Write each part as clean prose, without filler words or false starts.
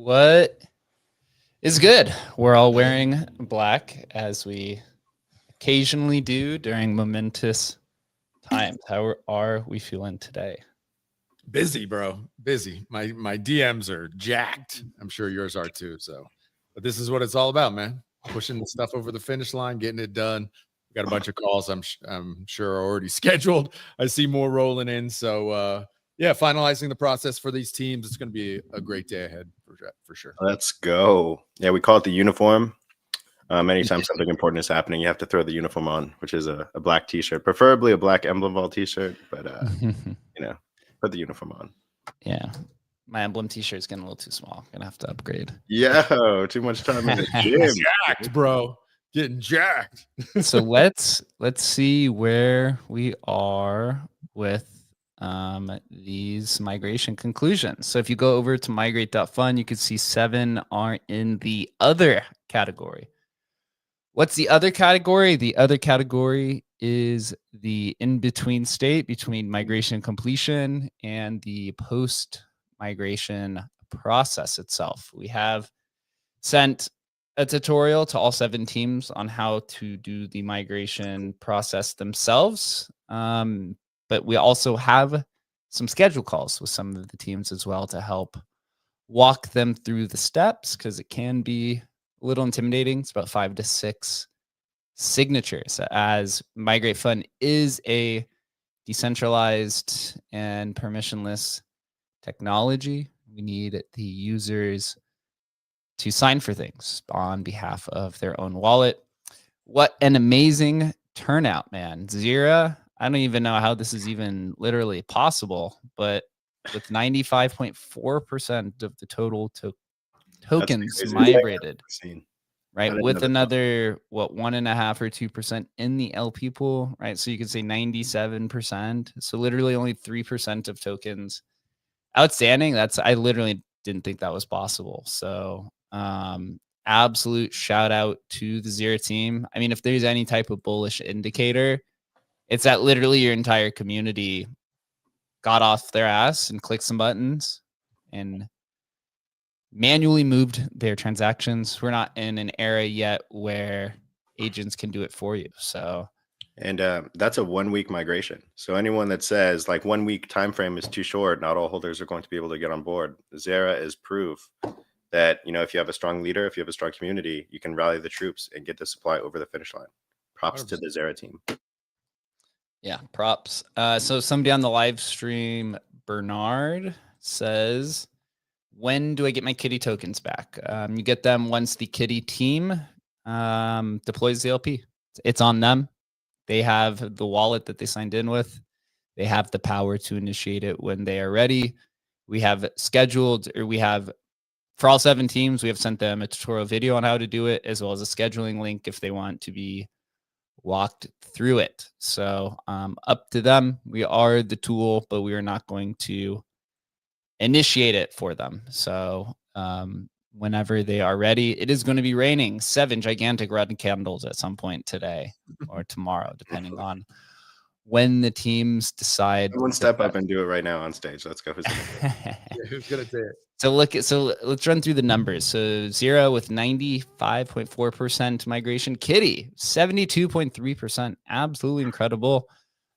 What is good? We're all wearing black, as we occasionally do during momentous times. How are we feeling today? Busy, bro. Busy. My DMs are jacked. I'm sure yours are too. So, but this is what it's all about, man. Pushing the stuff over the finish line, getting it done. We got a bunch of calls. I'm sure are already scheduled. I see more rolling in. So, yeah, finalizing the process for these teams. It's going to be a great day ahead for sure. Let's go. Yeah, we call it the uniform. Anytime something important is happening, you have to throw the uniform on, which is a black T-shirt, preferably a black emblem ball T-shirt. But put the uniform on. Yeah, my emblem T-shirt is getting a little too small. Gonna have to upgrade. Yeah, too much time in the gym. Jacked, bro. Getting jacked. So let's see where we are with these migration conclusions. So if you go over to migrate.fun, you can see 7 are in the other category. What's the other category? The other category is the in-between state between migration completion and the post-migration process itself. We have sent a tutorial to all 7 teams on how to do the migration process themselves. But we also have some schedule calls with some of the teams as well to help walk them through the steps, because it can be a little intimidating. It's about 5 to 6 signatures, as Migrate Fun is a decentralized and permissionless technology. We need the users to sign for things on behalf of their own wallet. What an amazing turnout, man. Zira, I don't even know how this is even literally possible, but with 95.4% of the total tokens migrated, right? With another, 1.5 or 2% in the LP pool, right? So you could say 97%. So literally only 3% of tokens outstanding. I literally didn't think that was possible. So absolute shout out to the Zira team. I mean, if there's any type of bullish indicator, it's that literally your entire community got off their ass and clicked some buttons and manually moved their transactions. We're not in an era yet where agents can do it for you. So, and that's a 1-week migration. So anyone that says like 1 week time frame is too short, not all holders are going to be able to get on board. Zira is proof that, you know, if you have a strong leader, if you have a strong community, you can rally the troops and get the supply over the finish line. Props to the Zera team. Yeah, props. So somebody on the live stream, Bernard, says, when do I get my kitty tokens back? You get them once the kitty team deploys the LP. It's on them. They have the wallet that they signed in with. They have the power to initiate it when they are ready. We have scheduled, or we have, for all 7 teams, we have sent them a tutorial video on how to do it, as well as a scheduling link if they want to be walked through it. So up to them. We are the tool, but we are not going to initiate it for them. So whenever they are ready, it is going to be raining 7 gigantic red candles at some point today or tomorrow, depending on when the teams decide. Everyone step up and do it right now on stage. Let's go. Who's gonna say it? So let's run through the numbers. So Zero with 95.4% migration. Kitty 72.3%. Absolutely incredible.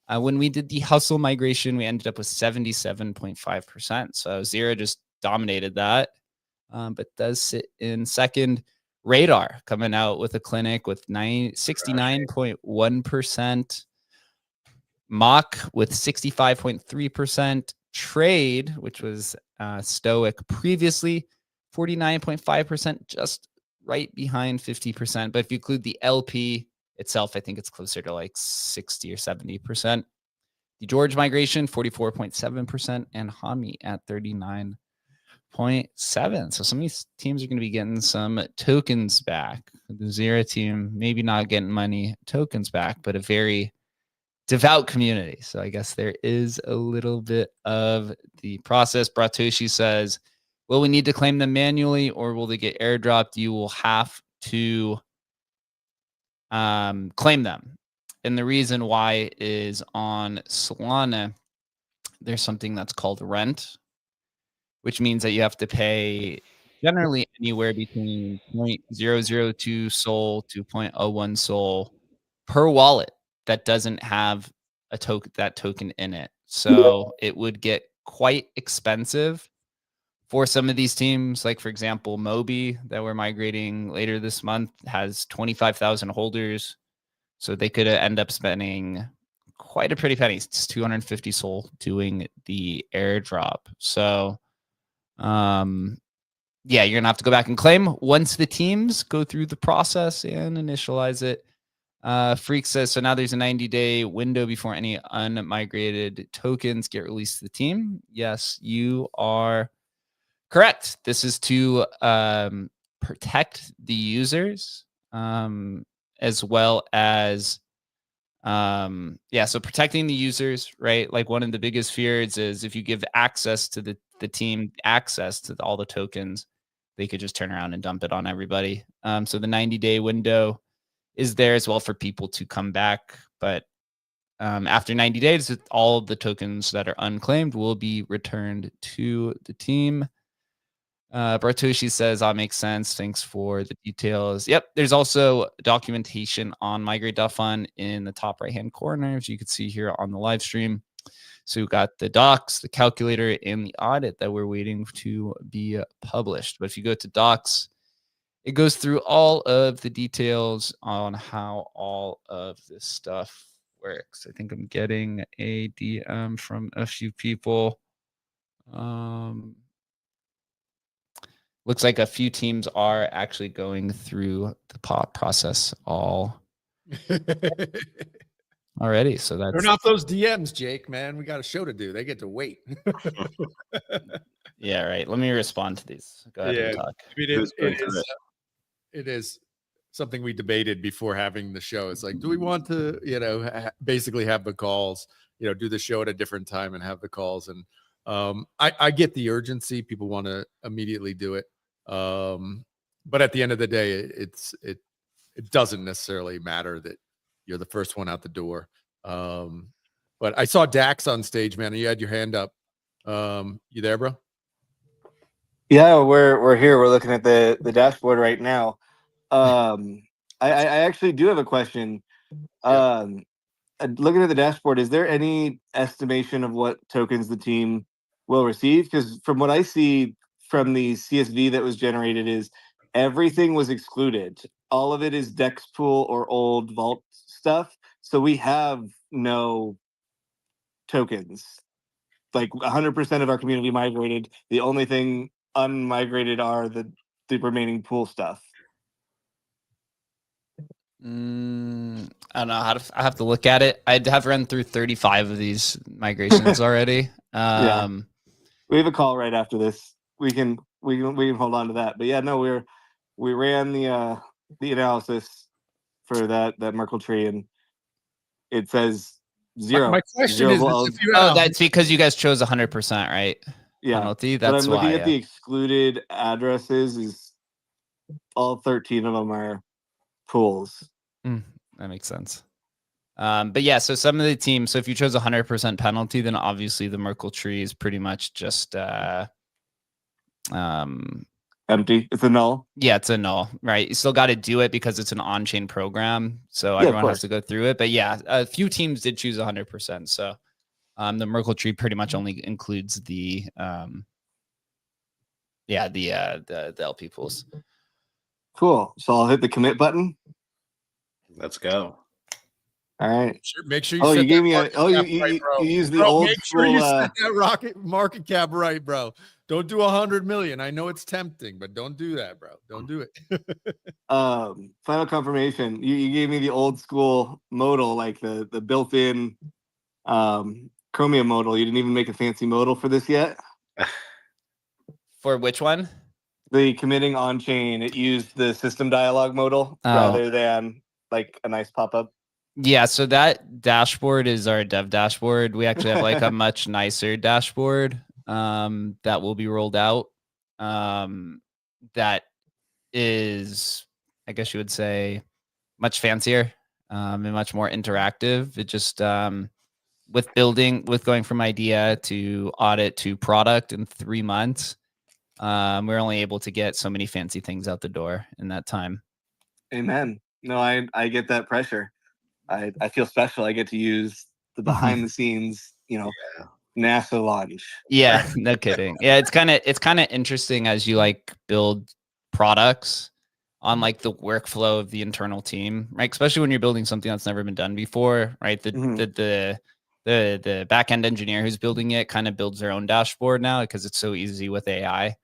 When we did the hustle migration, we ended up with 77.5%. So Zero just dominated that, but does sit in second. Radar coming out with a clinic with 69.1%. Mock with 65.3%. Trade, which was Stoic previously, 49.5%, just right behind 50%. But if you include the LP itself, I think it's closer to like 60 or 70%. The George migration, 44.7%, and Hami at 39.7%. So some of these teams are going to be getting some tokens back. The Zero team, maybe not getting money tokens back, but a very devout community. So I guess there is a little bit of the process. Bratoshi says, will we need to claim them manually or will they get airdropped? You will have to claim them. And the reason why is on Solana, there's something that's called rent, which means that you have to pay generally anywhere between 0.002 SOL to 0.01 SOL per wallet that doesn't have a token in it. So it would get quite expensive for some of these teams. Like, for example, Moby that we're migrating later this month has 25,000 holders. So they could end up spending quite a pretty penny. It's 250 SOL doing the airdrop. So yeah, you're going to have to go back and claim once the teams go through the process and initialize it. Freak says, so now there's a 90-day window before any unmigrated tokens get released to the team. Yes, you are correct. This is to protect the users, as well as so protecting the users, right? Like one of the biggest fears is if you give access to the team, access to all the tokens, they could just turn around and dump it on everybody. So the 90-day window is there as well for people to come back. But after 90 days, all of the tokens that are unclaimed will be returned to the team. Bartoshi says, that makes sense. Thanks for the details. Yep, there's also documentation on migrate.fun in the top right-hand corner, as you can see here on the live stream. So we've got the docs, the calculator, and the audit that we're waiting to be published. But if you go to docs, it goes through all of the details on how all of this stuff works. I think I'm getting a DM from a few people. Looks like a few teams are actually going through the process already. So that's, they're not those DMs, Jake, man. We got a show to do. They get to wait. Yeah, right. Let me respond to these. Go ahead and talk. I mean, it is something we debated before having the show. It's like, do we want to, basically have the calls, do the show at a different time and have the calls? And I get the urgency. People want to immediately do it. But at the end of the day, it doesn't necessarily matter that you're the first one out the door. But I saw Dax on stage, man. You had your hand up. You there, bro? Yeah, we're here. We're looking at the dashboard right now. I actually do have a question. Looking at the dashboard, is there any estimation of what tokens the team will receive? Because from what I see, from the CSV that was generated is everything was excluded. All of it is Dex pool or old vault stuff. So we have no tokens. Like 100% of our community migrated. The only thing unmigrated are the remaining pool stuff. I don't know I have to look at it. I have run through 35 of these migrations already. Yeah. We have a call right after this. We can hold on to that. But yeah, no, we ran the analysis for that Merkle tree, and it says zero. My question zero is, vol- if you had that's because you guys chose 100%, right? yeah. Penalty. But That's I'm looking why. at the excluded addresses. Is all 13 of them are pools. That makes sense. But yeah, so some of the teams, so if you chose 100% penalty, then obviously the Merkle tree is pretty much just Empty. It's a null. yeah, it's a null, right? You still got to do it because it's an on-chain program, so Yeah, of everyone has course. to go through it. But yeah, a few teams did choose 100%. So the Merkle tree pretty much only includes the LP pools. Cool. So I'll hit the commit button. Let's go. All right. Make sure you Oh, set you gave that me a. market Oh, cap you right, bro. used the Bro, old make sure school. you set that market cap right, bro. Don't do 100 million. I know it's tempting, but don't do that, bro. Don't do it. Final confirmation. You gave me the old school modal, like the built-in Chromium modal. You didn't even make a fancy modal for this yet. For which one? The committing on chain, it used the system dialog modal rather than like a nice pop-up. Yeah, so that dashboard is our dev dashboard. We actually have like a much nicer dashboard that will be rolled out. That is, I guess you would say, much fancier and much more interactive. It just with going from idea to audit to product in 3 months, we're only able to get so many fancy things out the door in that time. Amen. No, I get that pressure. I feel special. I get to use the behind the scenes, NASA launch. Yeah, no kidding. Yeah, it's kind of interesting as you like build products on like the workflow of the internal team, right? Especially when you're building something that's never been done before, right? The back end engineer who's building it kind of builds their own dashboard now because it's so easy with AI.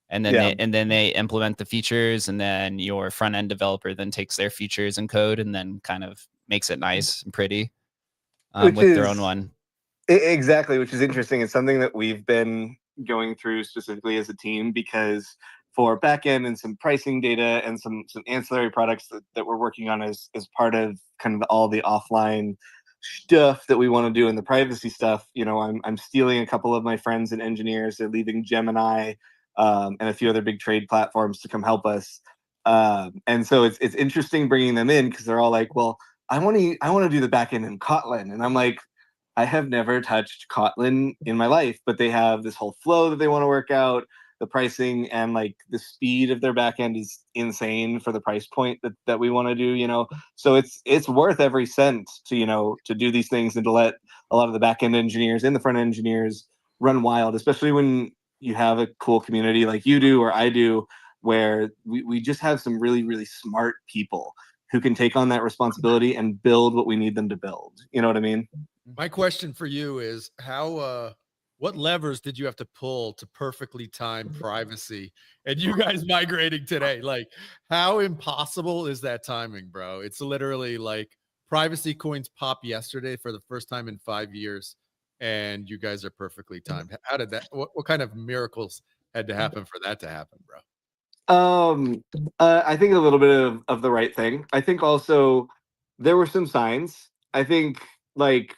And then they implement the features, and then your front end developer then takes their features and code and then kind of makes it nice and pretty with their own one. Exactly, which is interesting. It's something that we've been going through specifically as a team, because for backend and some pricing data and some ancillary products that we're working on as part of kind of all the offline stuff that we want to do in the privacy stuff. I'm stealing a couple of my friends and engineers. They're leaving Gemini and a few other big trade platforms to come help us. And so it's interesting bringing them in, because they're all like, well, I want to do the backend in Kotlin. And I'm like, I have never touched Kotlin in my life, but they have this whole flow that they want to work out. The pricing and like the speed of their backend is insane for the price point that we want to do, So it's worth every cent to do these things and to let a lot of the backend engineers and the front end engineers run wild, especially when you have a cool community like you do or I do, where we just have some really, really smart people who can take on that responsibility and build what we need them to build. You know what I mean? My question for you is what levers did you have to pull to perfectly time privacy and you guys migrating today? Like, how impossible is that timing, bro? It's literally like privacy coins pop yesterday for the first time in 5 years, and you guys are perfectly timed. How did that, what kind of miracles had to happen for that to happen, bro? I think a little bit of the right thing. I think also there were some signs. I think like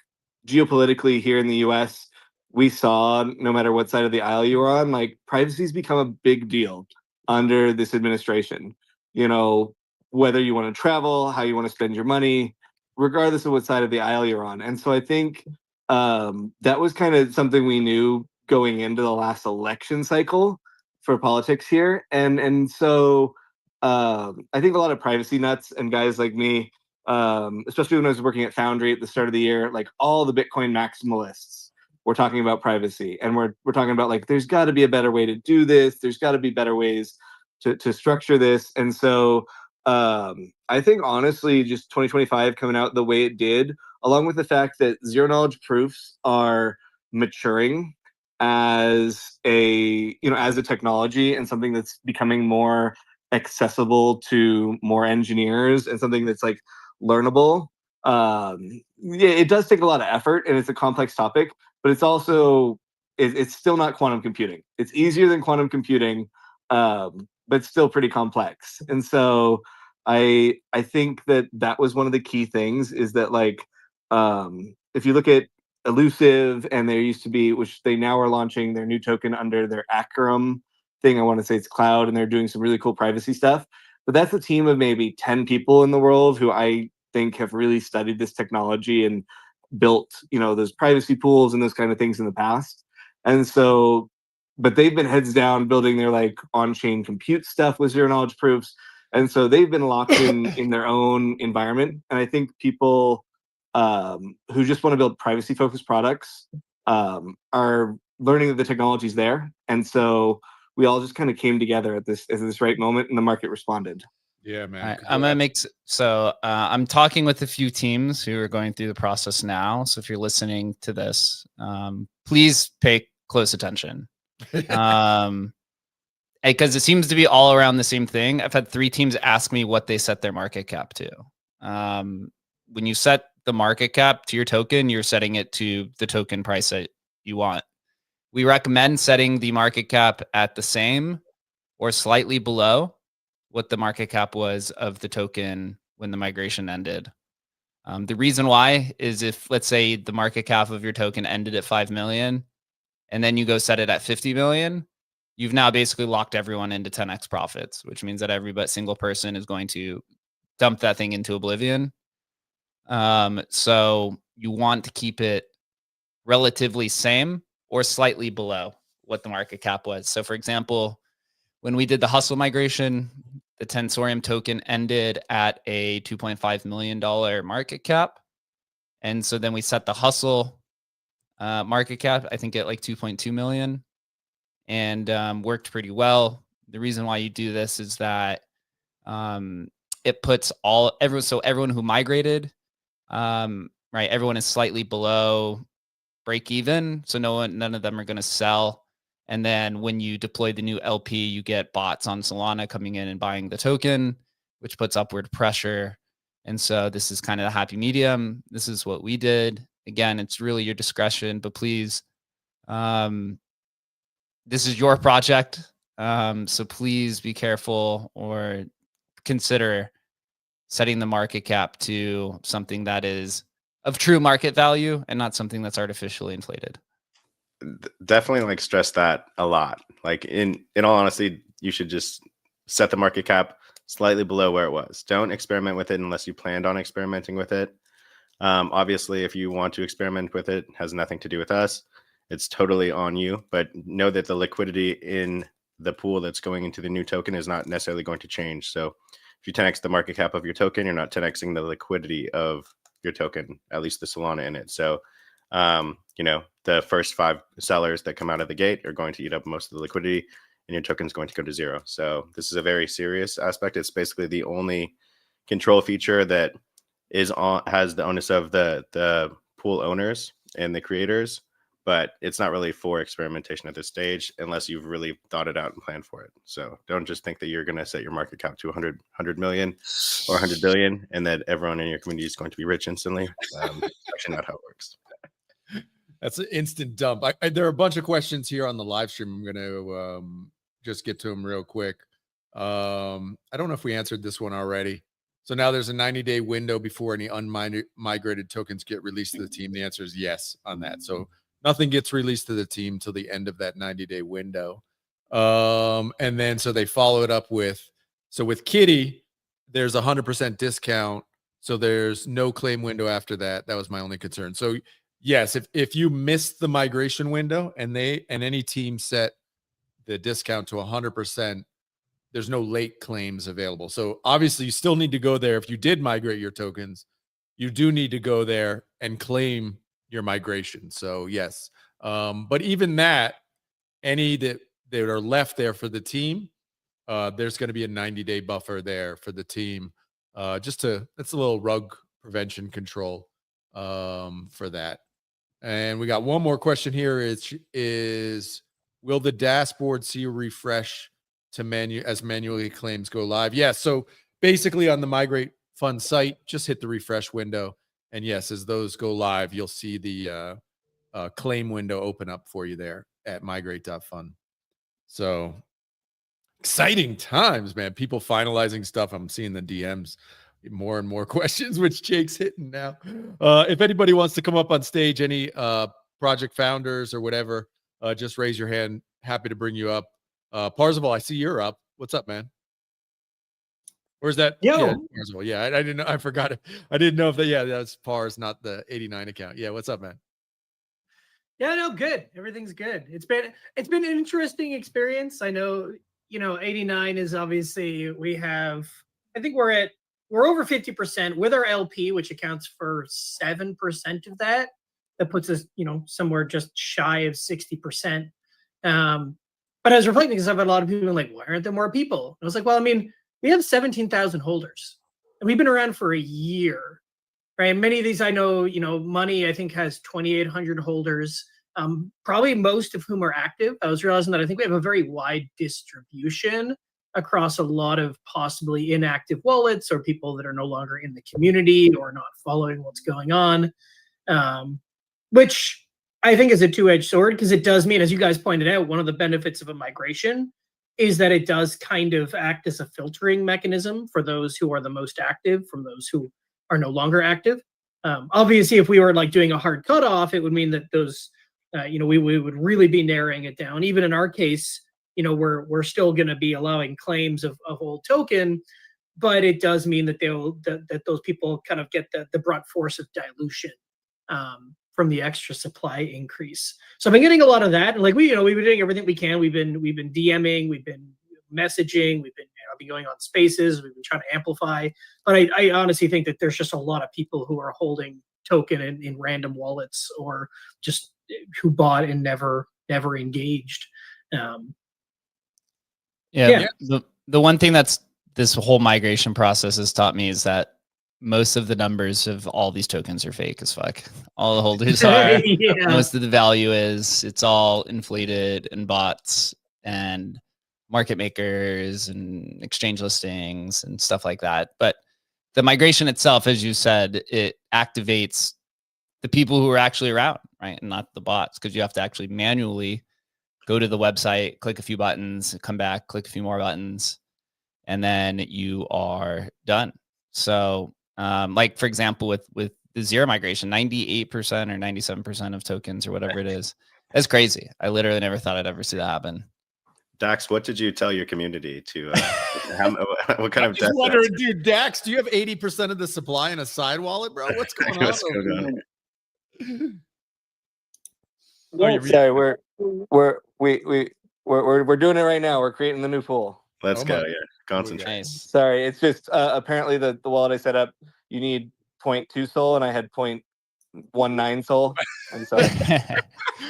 geopolitically here in the US, we saw, no matter what side of the aisle you were on, like privacy's become a big deal under this administration. Whether you want to travel, how you want to spend your money, regardless of what side of the aisle you're on. And so I think that was kind of something we knew going into the last election cycle for politics here. And so I think a lot of privacy nuts and guys like me, especially when I was working at Foundry at the start of the year, like all the Bitcoin maximalists we're talking about privacy, and we're talking about like there's got to be a better way to do this. There's got to be better ways to structure this. And so I think honestly, just 2025 coming out the way it did, along with the fact that zero knowledge proofs are maturing as a as a technology and something that's becoming more accessible to more engineers and something that's like learnable. Yeah, it does take a lot of effort and it's a complex topic, but it's also it's still not quantum computing. It's easier than quantum computing, but it's still pretty complex. And so I think that was one of the key things is that like if you look at Elusive, and there used to be, which they now are launching their new token under their Acrum thing. I want to say it's cloud, and they're doing some really cool privacy stuff. But that's a team of maybe 10 people in the world who I think have really studied this technology and built, those privacy pools and those kind of things in the past. And so, but they've been heads down building their like on-chain compute stuff with zero knowledge proofs. And so they've been locked in their own environment. And I think people who just want to build privacy focused products are learning that the technology's there. And so we all just kind of came together at this right moment, and the market responded. Yeah, man. Right, I'm gonna make I'm talking with a few teams who are going through the process now. So if you're listening to this, please pay close attention, because it seems to be all around the same thing. I've had 3 teams ask me what they set their market cap to. When you set the market cap to your token, you're setting it to the token price that you want. We recommend setting the market cap at the same or slightly below what the market cap was of the token when the migration ended. The reason why is if, let's say, the market cap of your token ended at 5 million and then you go set it at 50 million, you've now basically locked everyone into 10x profits, which means that every single person is going to dump that thing into oblivion. So you want to keep it relatively same or slightly below what the market cap was. So for example, when we did the hustle migration, the Tensorium token ended at a $2.5 million market cap. And so then we set the hustle market cap, I think at like 2.2 million, and worked pretty well. The reason why you do this is that it puts everyone who migrated, right, everyone is slightly below break even, so none of them are going to sell. And then when you deploy the new LP, you get bots on Solana coming in and buying the token, which puts upward pressure. And so this is kind of the happy medium. This is what we did. Again, it's really your discretion, but please, this is your project. So please be careful or consider setting the market cap to something that is of true market value and not something that's artificially inflated. Definitely like stress that a lot. Like in all honesty, you should just set the market cap slightly below where it was. Don't experiment with it unless you planned on experimenting with it. Obviously, if you want to experiment with it, it has nothing to do with us. It's totally on you, but know that the liquidity in the pool that's going into the new token is not necessarily going to change. So if you 10x the market cap of your token, you're not 10xing the liquidity of your token, at least the Solana in it. So, the first 5 sellers that come out of the gate are going to eat up most of the liquidity, and your token is going to go to 0. So this is a very serious aspect. It's basically the only control feature that has the onus of the pool owners and the creators, but it's not really for experimentation at this stage unless you've really thought it out and planned for it. So don't just think that you're going to set your market cap to 100 million or 100 billion and that everyone in your community is going to be rich instantly. Actually not how it works. That's an instant dump. There are a bunch of questions here on the live stream. I'm going to just get to them real quick. I don't know if we answered this one already. So now there's a 90-day window before any unmigrated tokens get released to the team. The answer is yes on that. So nothing gets released to the team till the end of that 90-day window. And then so they follow it up with Kitty, there's 100% discount. So there's no claim window after that. That was my only concern. So yes, if you missed the migration window and any team set the discount to 100%, there's no late claims available. So obviously you still need to go there. If you did migrate your tokens, you do need to go there and claim your migration. So yes, But even that, any that are left there for the team, there's going to be a 90-day buffer there for the team. That's a little rug prevention control for that. And we got one more question here. Is will the dashboard see a refresh to manually claims go live? Yeah. So basically on the Migrate Fund site, just hit the refresh window. And yes, as those go live, you'll see the claim window open up for you there at migrate.fund. So exciting times, man. People finalizing stuff. I'm seeing the DMs, more and more questions, which Jake's hitting now. If anybody wants to come up on stage, any project founders or whatever, just raise your hand. Happy to bring you up. Parzival, I see you're up. What's up, man? Where's that? Yo. Yeah, Parzival. Yeah, I didn't know. I forgot it. I didn't know if that. Yeah, that's Pars, not the 89 account. Yeah, what's up, man? Yeah, no, good. Everything's good. It's been an interesting experience. I know, 89 is obviously I think we're over 50% with our LP, which accounts for 7% of that. That puts us, somewhere just shy of 60%. But I was reflecting because I've had a lot of people like, why aren't there more people? And I was like, well, we have 17,000 holders and we've been around for a year, right? Many of these, I know, Money, I think, has 2,800 holders, probably most of whom are active. I was realizing that I think we have a very wide distribution across a lot of possibly inactive wallets or people that are no longer in the community or not following what's going on, which I think is a two-edged sword, because it does mean, as you guys pointed out, one of the benefits of a migration is that it does kind of act as a filtering mechanism for those who are the most active from those who are no longer active. Obviously, if we were like doing a hard cutoff, it would mean that those, we would really be narrowing it down. Even in our case, we're still going to be allowing claims of a whole token, but it does mean that that those people kind of get the brunt force of dilution from the extra supply increase. So I've been getting a lot of that, and like we've been doing everything we can. We've been DMing, we've been messaging, we've been going on spaces, we've been trying to amplify. But I honestly think that there's just a lot of people who are holding token in random wallets, or just who bought and never engaged. Yeah. The one thing that's this whole migration process has taught me is that most of the numbers of all these tokens are fake as fuck. All the holders are. Yeah. Most of the value it's all inflated and bots and market makers and exchange listings and stuff like that. But the migration itself, as you said, it activates the people who are actually around, right? And not the bots, because you have to actually manually go to the website, click a few buttons, come back, click a few more buttons, and then you are done. So like, for example, with the zero migration, 98% or 97% of tokens or whatever it is, that's crazy. I literally never thought I'd ever see that happen. Dax, what did you tell your community to what kind of just wondering, dude, Dax, do you have 80% of the supply in a side wallet, bro? What's going on? What's going on? Sorry, we're doing it right now. We're creating the new pool. Let's go. Yeah, concentrate. Nice. Sorry, it's just apparently the wallet I set up, you need 0.2 SOL, and I had 0.19 SOL. I'm sorry.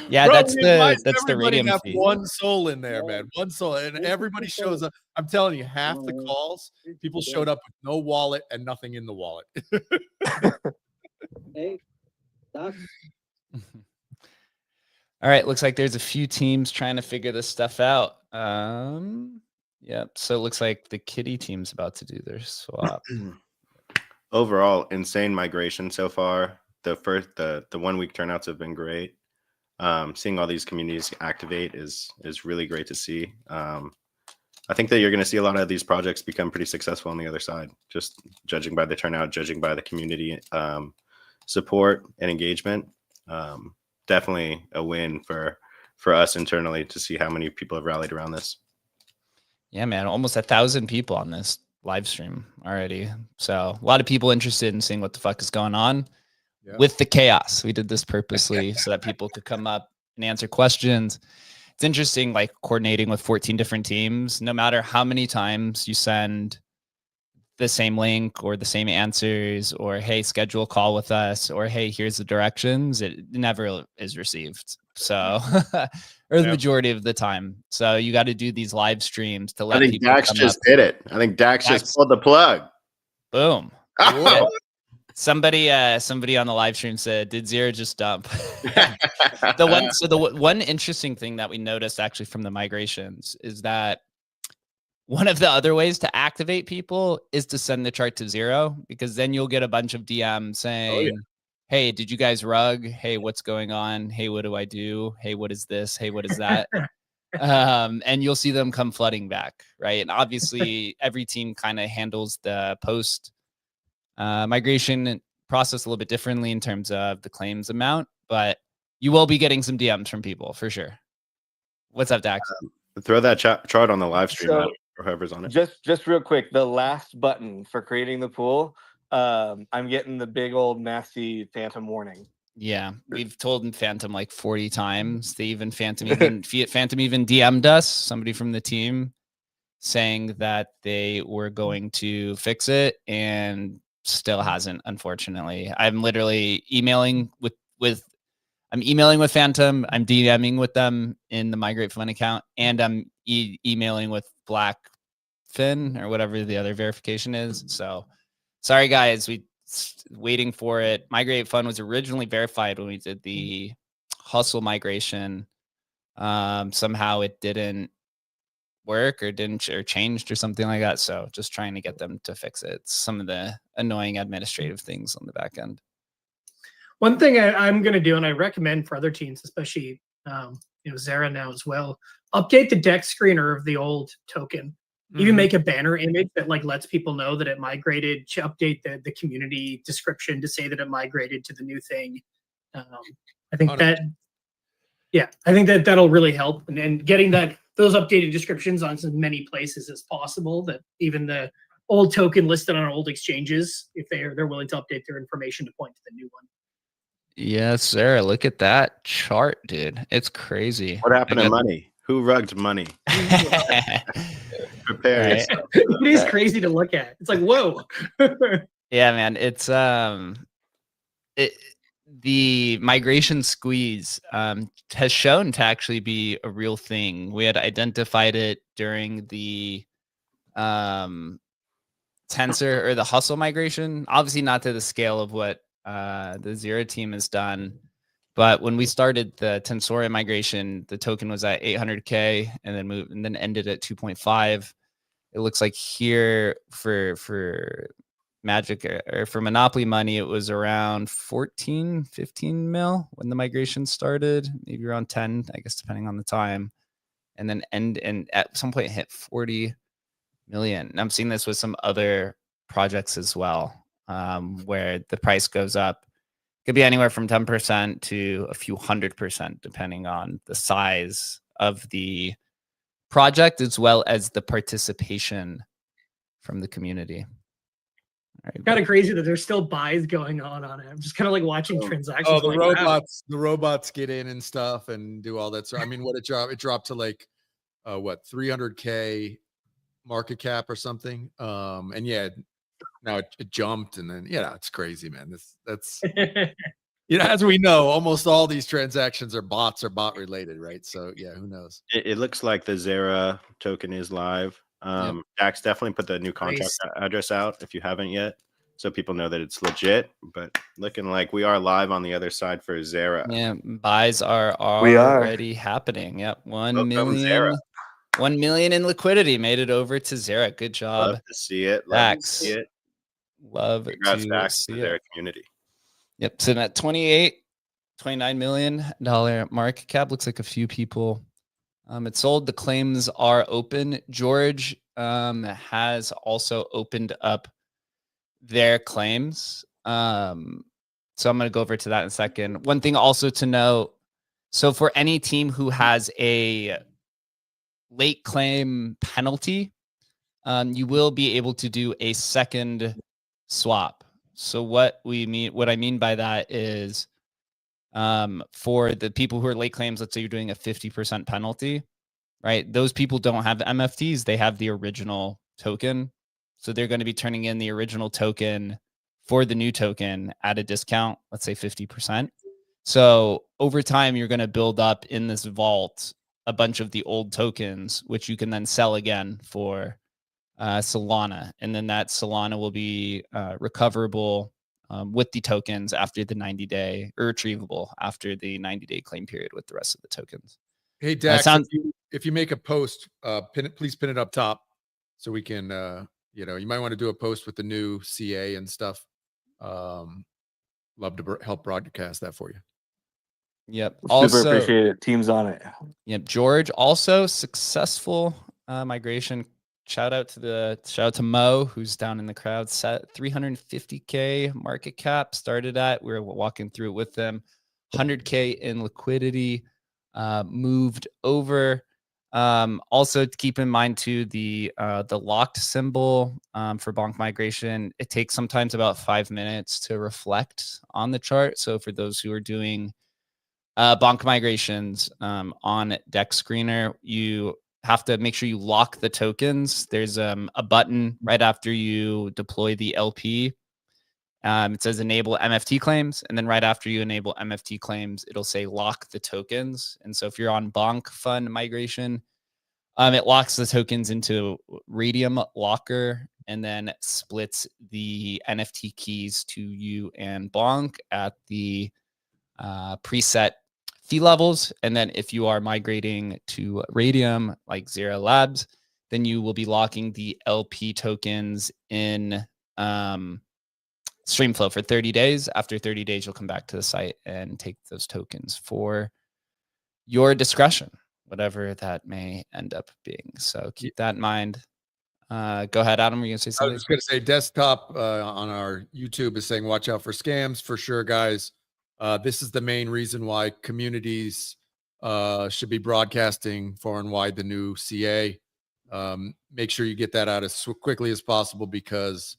Yeah, Bro, that's the radium have fee. one soul in there, man. One soul, and everybody shows up. I'm telling you, half the calls, people showed up with no wallet and nothing in the wallet. Hey, Doc. All right, looks like there's a few teams trying to figure this stuff out. Yep. So it looks like the Kitty team's about to do their swap. Overall, insane migration so far. The 1 week turnouts have been great. Seeing all these communities activate is really great to see. I think that you're going to see a lot of these projects become pretty successful on the other side, just judging by the turnout, judging by the community support and engagement. Definitely a win for us internally to see how many people have rallied around this. Yeah, man, almost 1,000 people on this live stream already. So a lot of people interested in seeing what the fuck is going on with the chaos. We did this purposely so that people could come up and answer questions. It's interesting, like coordinating with 14 different teams. No matter how many times you send the same link or the same answers, or hey, schedule a call with us, or hey, here's the directions, it never is received. So, or the majority of the time. So you got to do these live streams to let I think people Dax come just up. did it. I think Dax just pulled the plug. Boom. Whoa. Somebody on the live stream said, "Did Zero just dump?" The one interesting thing that we noticed actually from the migrations is that one of the other ways to activate people is to send the chart to Zero, because then you'll get a bunch of DMs saying, "Hey, did you guys rug? Hey, what's going on? Hey, what do I do? Hey, what is this? Hey, what is that?" And you'll see them come flooding back, right? And obviously, every team kind of handles the post migration process a little bit differently in terms of the claims amount, but you will be getting some DMs from people for sure. What's up, Dax? Throw that chart on the live stream, So, Matt, or whoever's on it. Just real quick, the last button for creating the pool, I'm getting the big old nasty phantom warning. Yeah, we've told Phantom like 40 times. They even Phantom even DM'd us, somebody from the team, saying that they were going to fix it and still hasn't, unfortunately. I'm literally emailing with Phantom, I'm DMing with them in the Migrate Fund account, and I'm emailing with Blackfin or whatever the other verification is. So sorry guys, we waiting for it. Migrate Fund was originally verified when we did the hustle migration. Somehow it didn't work or changed or something like that. So just trying to get them to fix it. It's some of the annoying administrative things on the back end. One thing I'm going to do, and I recommend for other teams, especially Zera now as well, update the deck screener of the old token. Even make a banner image that like lets people know that it migrated. To update the community description to say that it migrated to the new thing. I think that'll really help, and getting those updated descriptions on as many places as possible. That even the old token listed on old exchanges, if they're willing to update their information to point to the new one. Yes, sir. Look at that chart, dude. It's crazy. What happened to money? Who rugged money? Prepare yourself. It is crazy to look at. It's like, whoa. Yeah, man. It's the migration squeeze has shown to actually be a real thing. We had identified it during the Tensor or the hustle migration. Obviously not to the scale of what the Zero team has done. But when we started the Tensorium migration, the token was at 800K and then moved and then ended at 2.5. It looks like here for Magic or for Monopoly money, it was around 14, 15 mil when the migration started, maybe around 10, I guess, depending on the time. And then and at some point hit 40 million. And I'm seeing this with some other projects as well, where the price goes up. Could be anywhere from 10% to a few 100%, depending on the size of the project as well as the participation from the community. Right, kind of crazy that there's still buys going on it. I'm just kind of like watching transactions. Oh, the like, robots, wow. The robots get in and stuff and do all that. So I mean, what it dropped? It dropped to like 300K market cap or something. And yeah, now it jumped, and then it's crazy, man. That's as we know, almost all these transactions are bots or bot related, right? So yeah, who knows? It looks like the Zera token is live. Dax definitely put the new contract address out if you haven't yet, so people know that it's legit. But looking like we are live on the other side for Zera. Yeah, buys are already happening. Yep, 1 million. 1 million in liquidity made it over to Zera. Good job. Love to see it. Dax. Love Congrats, to Dax, see to it. their community. Yep, sitting at $29 million market cap. Looks like a few people. It sold. The claims are open. George has also opened up their claims. So I'm going to go over to that in a second. One thing also to note, so for any team who has a late claim penalty, you will be able to do a second swap. So what I mean by that is for the people who are late claims, let's say you're doing a 50% penalty, right? Those people don't have MFTs. They have the original token. So they're going to be turning in the original token for the new token at a discount, let's say 50%. So over time, you're going to build up in this vault a bunch of the old tokens, which you can then sell again for Solana. And then that Solana will be recoverable with the tokens after the 90-day, or retrievable after the 90-day claim period with the rest of the tokens. Hey, Dax, if you make a post, please pin it up top so we can, you might want to do a post with the new CA and stuff. Love to help broadcast that for you. Yep. Super Also, appreciate it. Team's on it. Yep. George, also successful migration. Shout out to Mo, who's down in the crowd. Set 350K market cap started at. We were walking through it with them. 100K in liquidity, moved over. Also keep in mind too the locked symbol for bonk migration. It takes sometimes about 5 minutes to reflect on the chart. So for those who are doing bonk migrations on Dex Screener, you have to make sure you lock the tokens. There's a button right after you deploy the LP. It says enable MFT claims. And then right after you enable MFT claims, it'll say lock the tokens. And so if you're on bonk fund migration, it locks the tokens into Radium Locker and then splits the NFT keys to you and bonk at the preset fee levels. And then if you are migrating to Radium like Zero Labs, then you will be locking the LP tokens in Streamflow for 30 days. After 30 days, you'll come back to the site and take those tokens for your discretion, whatever that may end up being. So keep that in mind. Go ahead, Adam. Were you going to say something? I was going to say desktop on our YouTube is saying, watch out for scams for sure, guys. This is the main reason why communities should be broadcasting far and wide the new CA. Make sure you get that out as quickly as possible because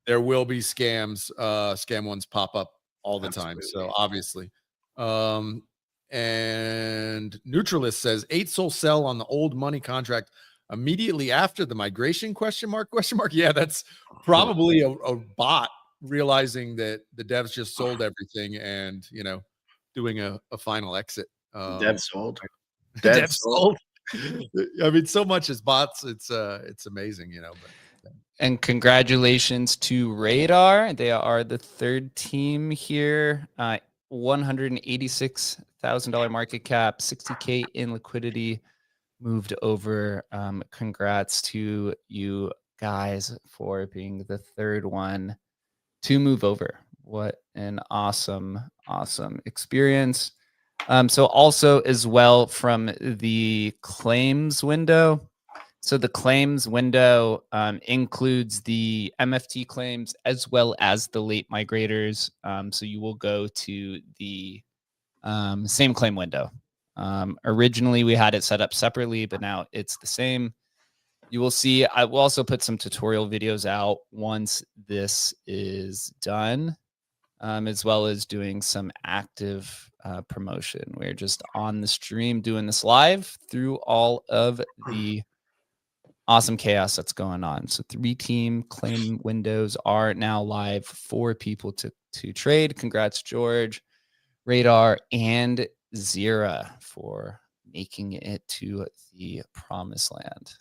there will be scams. Scam ones pop up all the time. So obviously. And Neutralist says 8 Sol sell on the old money contract immediately after the migration ? Yeah, that's probably a bot realizing that the devs just sold everything and doing a final exit. Dev sold. Dev sold. I mean, so much as bots, it's amazing, but. And congratulations to Radar. They are the third team here. $186,000 market cap, 60K in liquidity, moved over. Congrats to you guys for being the third one to move over. What an awesome experience. So also as well from the claims window. So the claims window includes the MFT claims as well as the late migrators. So you will go to the same claim window. Originally, we had it set up separately, but now it's the same. You will see, I will also put some tutorial videos out once this is done, as well as doing some active promotion. We're just on the stream doing this live through all of the awesome chaos that's going on. So 3 team claim windows are now live for people to trade. Congrats, George, Radar, and Zira for making it to the promised land.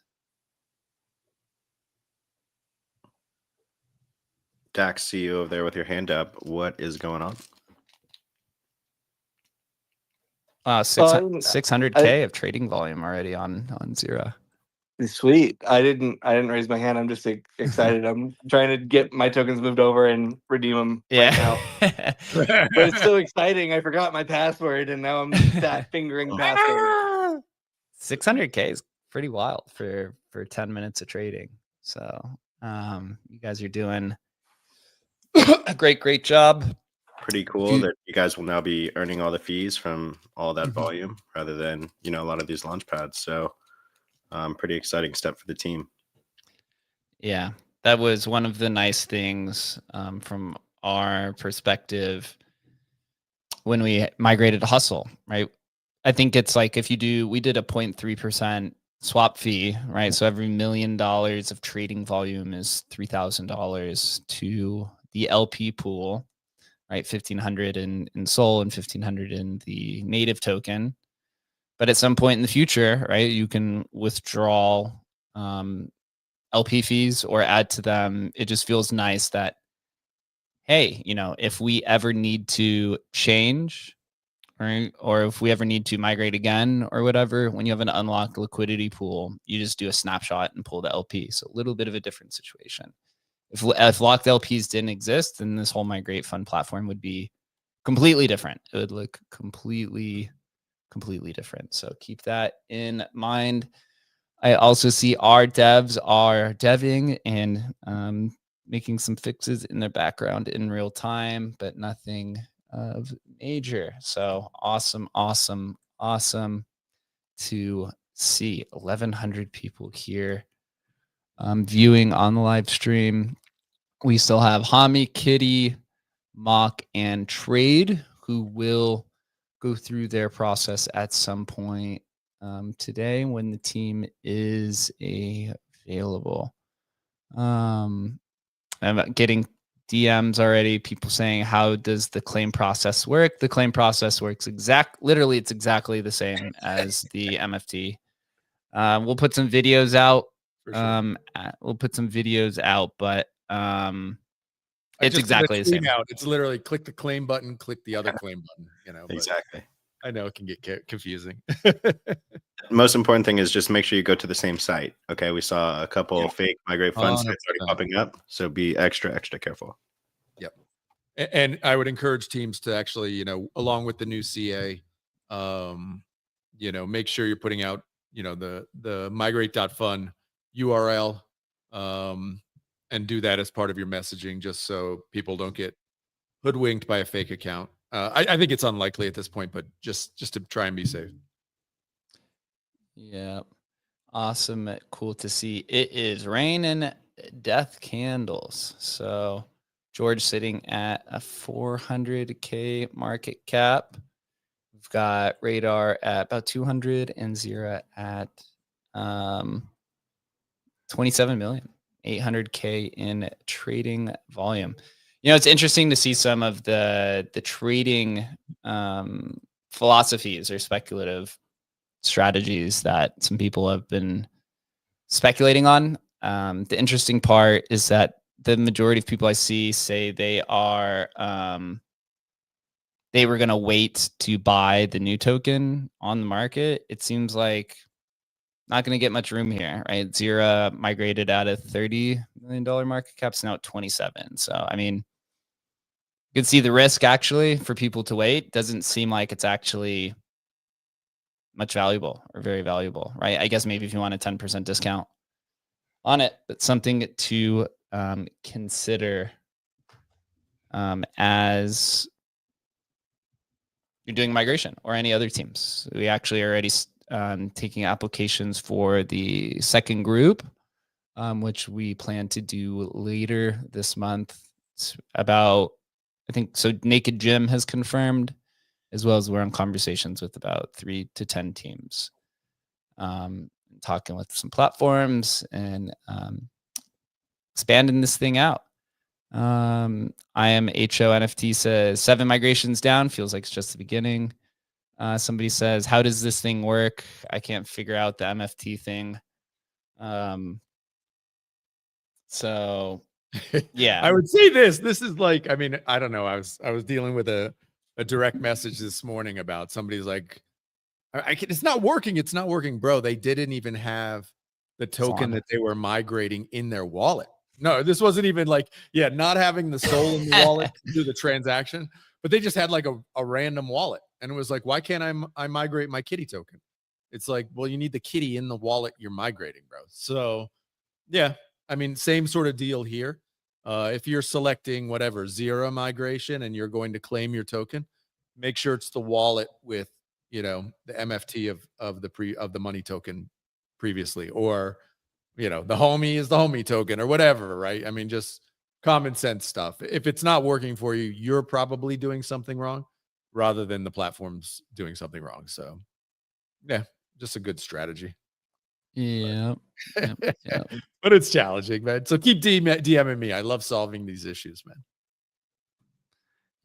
Dax, see you over there with your hand up. What is going on? 600K of trading volume already on Zira. Sweet. I didn't raise my hand. I'm just excited. I'm trying to get my tokens moved over and redeem them right now. But it's so exciting. I forgot my password and now I'm fat fingering password. 600K is pretty wild for 10 minutes of trading. So you guys are doing a great job. Pretty cool that you guys will now be earning all the fees from all that volume rather than, a lot of these launch pads. So pretty exciting step for the team. Yeah, that was one of the nice things from our perspective when we migrated to Hustle, right? I think it's like we did a 0.3% swap fee, right? So every $1 million of trading volume is $3,000 to the LP pool. right? 1,500 in Sol and 1,500 in the native token. But at some point in the future, right, you can withdraw LP fees or add to them. It just feels nice that, hey, if we ever need to change, right, or if we ever need to migrate again or whatever, when you have an unlocked liquidity pool, you just do a snapshot and pull the LP. So a little bit of a different situation. If locked LPs didn't exist, then this whole migrate fund platform would be completely different. It would look completely different. So keep that in mind. I also see our devs are deving and making some fixes in their background in real time, but nothing of major. So awesome to see 1,100 people here viewing on the live stream. We still have Hami, Kitty, Mock, and Trade, who will go through their process at some point today when the team is available. I'm getting DMs already, people saying, how does the claim process work? The claim process works literally it's exactly the same as the MFT. We'll put some videos out. For sure. We'll put some videos out, but it's just did a exactly the tweet same. out. It's literally click the claim button, click the other claim button, but Exactly. I know it can get confusing. Most important thing is just make sure you go to the same site. Okay, we saw a couple Yep. fake migrate fund sites 100%. already popping up, so be extra careful. Yep. And I would encourage teams to actually, along with the new CA, make sure you're putting out, the migrate.fund URL, and do that as part of your messaging, just so people don't get hoodwinked by a fake account. I think it's unlikely at this point, but just to try and be safe. Yeah. Awesome. Cool to see. It is raining death candles. So George sitting at a 400K market cap. We've got Radar at about 200 and Zira at 27 million, 800K in trading volume. It's interesting to see some of the trading philosophies or speculative strategies that some people have been speculating on. The interesting part is that the majority of people I see say they were going to wait to buy the new token on the market. It seems like not going to get much room here, right? Zira migrated out of $30 million market caps, now at 27. So, I mean, you can see the risk actually for people to wait. Doesn't seem like it's actually much valuable or very valuable, right? I guess maybe if you want a 10% discount on it, but something to consider as you're doing migration or any other teams. We actually are already taking applications for the second group, which we plan to do later this month. It's about, I think, so Naked Gym has confirmed, as well as we're in conversations with about 3 to 10 teams, talking with some platforms and expanding this thing out. I am HO NFT says 7 migrations down. Feels like it's just the beginning. Somebody says, how does this thing work? I can't figure out the MFT thing. So yeah, I would say this is like, I mean, I don't know. I was dealing with a direct message this morning about somebody's like, it's not working. It's not working, bro. They didn't even have the token that they were migrating in their wallet. No, this wasn't even like, not having the soul in the wallet to do the transaction, but they just had like a random wallet. And it was like, why can't I migrate my kitty token? It's like, well, you need the kitty in the wallet you're migrating, bro. So yeah, I mean, same sort of deal here. If you're selecting whatever Zira migration and you're going to claim your token, make sure it's the wallet with, the MFT of the money token previously, or the homie is the homie token or whatever, right? I mean, just common sense stuff. If it's not working for you, you're probably doing something wrong rather than the platform's doing something wrong. So yeah, just a good strategy. Yeah. But it's challenging, man. So keep DMing me. I love solving these issues, man.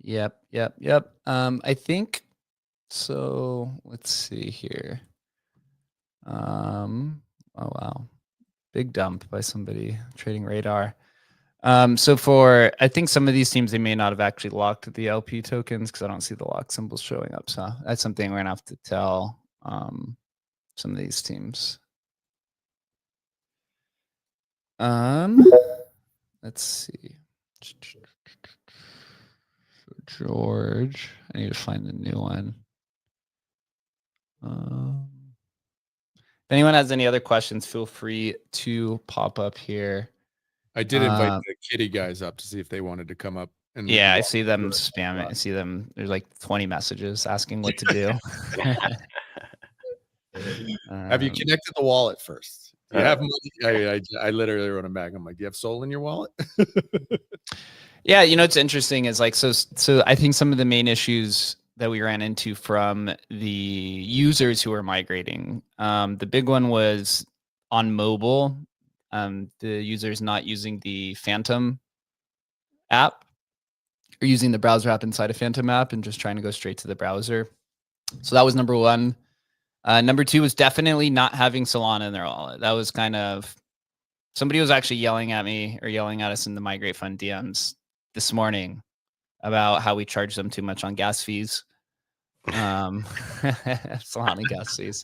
Yep. I think so. Let's see here. Oh wow, big dump by somebody trading radar. So for I think some of these teams, they may not have actually locked the LP tokens because I don't see the lock symbols showing up. So that's something we're gonna have to tell some of these teams. Let's see. George, I need to find a new one. If anyone has any other questions, feel free to pop up here. I did invite the kitty guys up to see if they wanted to come up. And yeah, I see them spamming. I see them. There's like 20 messages asking what to do. Have you connected the wallet first? Do you have money? I literally wrote them back. I'm like, do you have soul in your wallet? Yeah, you know, what's interesting is like, so I think some of the main issues that we ran into from the users who are migrating, the big one was on mobile, the users not using the Phantom app or using the browser app inside a Phantom app and just trying to go straight to the browser. So that was number one. Number two was definitely not having Solana in their wallet. That was kind of, somebody was actually yelling at me or yelling at us in the Migrate Fund DMs this morning about how we charge them too much on gas fees. Solana gas fees.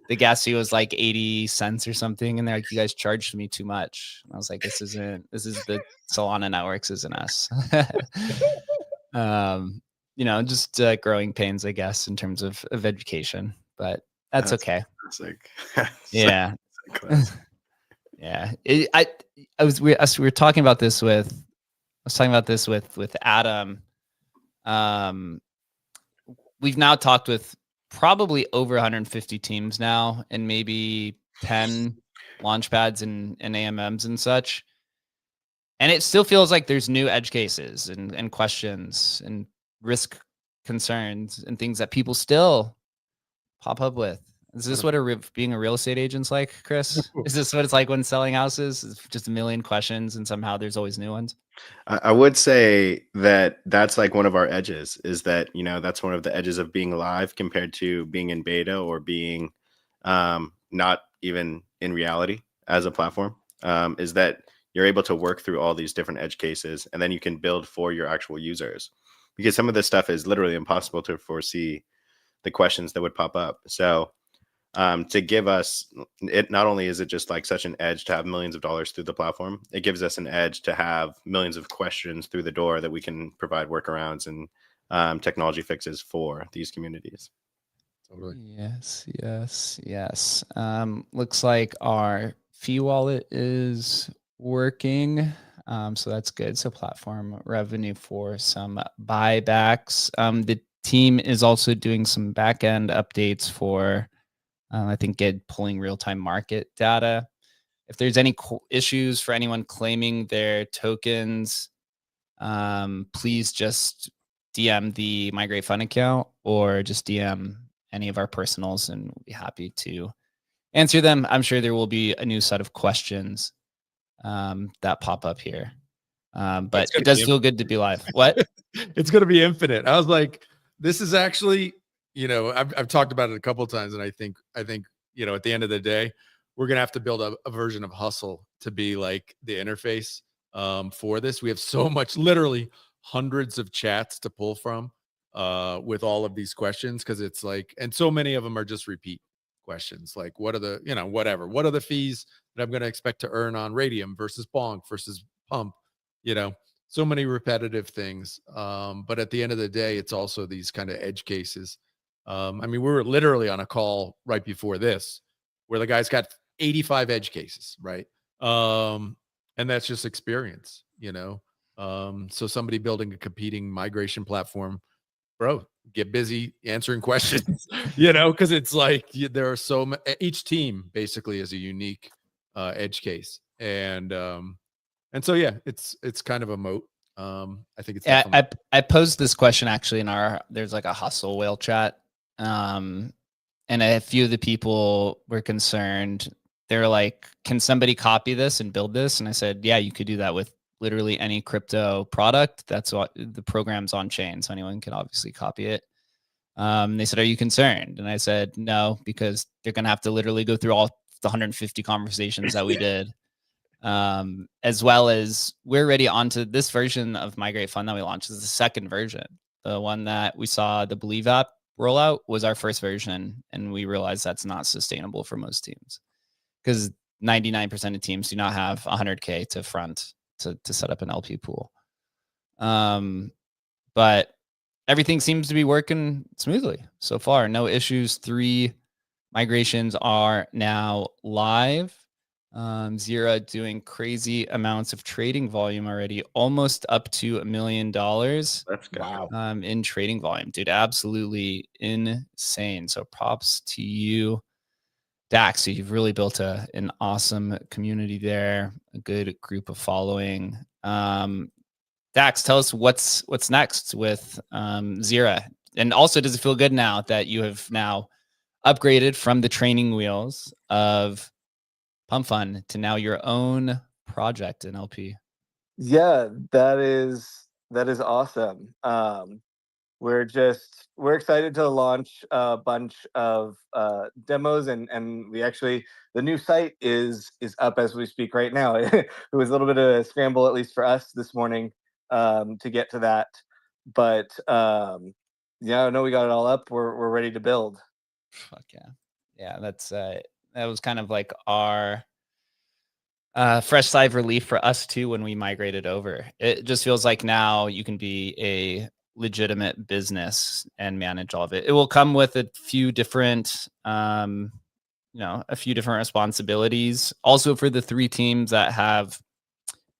The gas fee was like 80 cents or something, and they're like, "You guys charged me too much." And I was like, "This is the Solana networks, isn't us." You know, just growing pains, I guess, in terms of education, but that's okay. Yeah. Yeah. We were talking about this with, I was talking about this with Adam. We've now talked with probably over 150 teams now, and maybe 10 launch pads and AMMs and such. And it still feels like there's new edge cases and questions and risk concerns and things that people still pop up with. Is this what being a real estate agent's like, Chris? Is this what it's like when selling houses? It's just a million questions and somehow there's always new ones? I would say that that's like one of our edges, is that, you know, that's one of the edges of being live compared to being in beta or being not even in reality as a platform, is that you're able to work through all these different edge cases and then you can build for your actual users, because some of this stuff is literally impossible to foresee the questions that would pop up. So to give us it, not only is it just like such an edge to have millions of dollars through the platform, it gives us an edge to have millions of questions through the door that we can provide workarounds and technology fixes for these communities. Totally. Yes. Looks like our fee wallet is working. So that's good. So platform revenue for some buybacks. The team is also doing some back-end updates for, I think, pulling real-time market data. If there's any issues for anyone claiming their tokens, please just DM the Migrate Fund account or just DM any of our personals and we'll be happy to answer them. I'm sure there will be a new set of questions that pop up here. But it does feel good to be live. What? It's going to be infinite. I was like, this is actually, you know, I've talked about it a couple of times, and I think, you know, at the end of the day, we're going to have to build a version of Hustle to be like the interface for this. We have so much, literally hundreds of chats to pull from with all of these questions, because it's like, and so many of them are just repeat questions. Like, what are the, you know, what are the fees that I'm going to expect to earn on Radium versus Bonk versus Pump? You know, so many repetitive things. But at the end of the day, it's also these kind of edge cases. I mean, we were literally on a call right before this where the guy's got 85 edge cases, right? And that's just experience, you know? So somebody building a competing migration platform, bro, get busy answering questions, you know, because it's like there are so many, each team basically is a unique edge case. And so, yeah, it's kind of a moat. I think it's definitely. I posed this question actually in there's like a Hustle whale chat. And a few of the people were concerned. They're like, can somebody copy this and build this? And I said, yeah, you could do that with literally any crypto product. That's what the program's on chain, so anyone can obviously copy it. They said, "Are you concerned?" And I said, "No, because they're gonna have to literally go through all the 150 conversations that we did." As well as we're already onto this version of Migrate Fund that we launched is the second version. The one that we saw the Believe app rollout was our first version, and we realized that's not sustainable for most teams because 99% of teams do not have 100K to front to set up an LP pool. But everything seems to be working smoothly so far. No issues. 3 migrations are now live. Zera doing crazy amounts of trading volume already, almost up to $1 million. Let's go. Wow. In trading volume, dude, absolutely insane. So props to you, Dax. You've really built an awesome community there, a good group of following. Dax, tell us what's next with Zera, and also, does it feel good now that you have now upgraded from the training wheels of Pump Fund to now your own project in LP? Yeah, that is awesome. We're excited to launch a bunch of demos, and we actually, the new site is up as we speak right now. It was a little bit of a scramble, at least for us this morning, to get to that, but yeah, no, we got it all up. We're ready to build. Fuck yeah, that's that was kind of like our fresh sigh of relief for us too when we migrated over. It just feels like now you can be a legitimate business and manage all of it. It will come with a few different a few different responsibilities. Also, for the 3 teams that have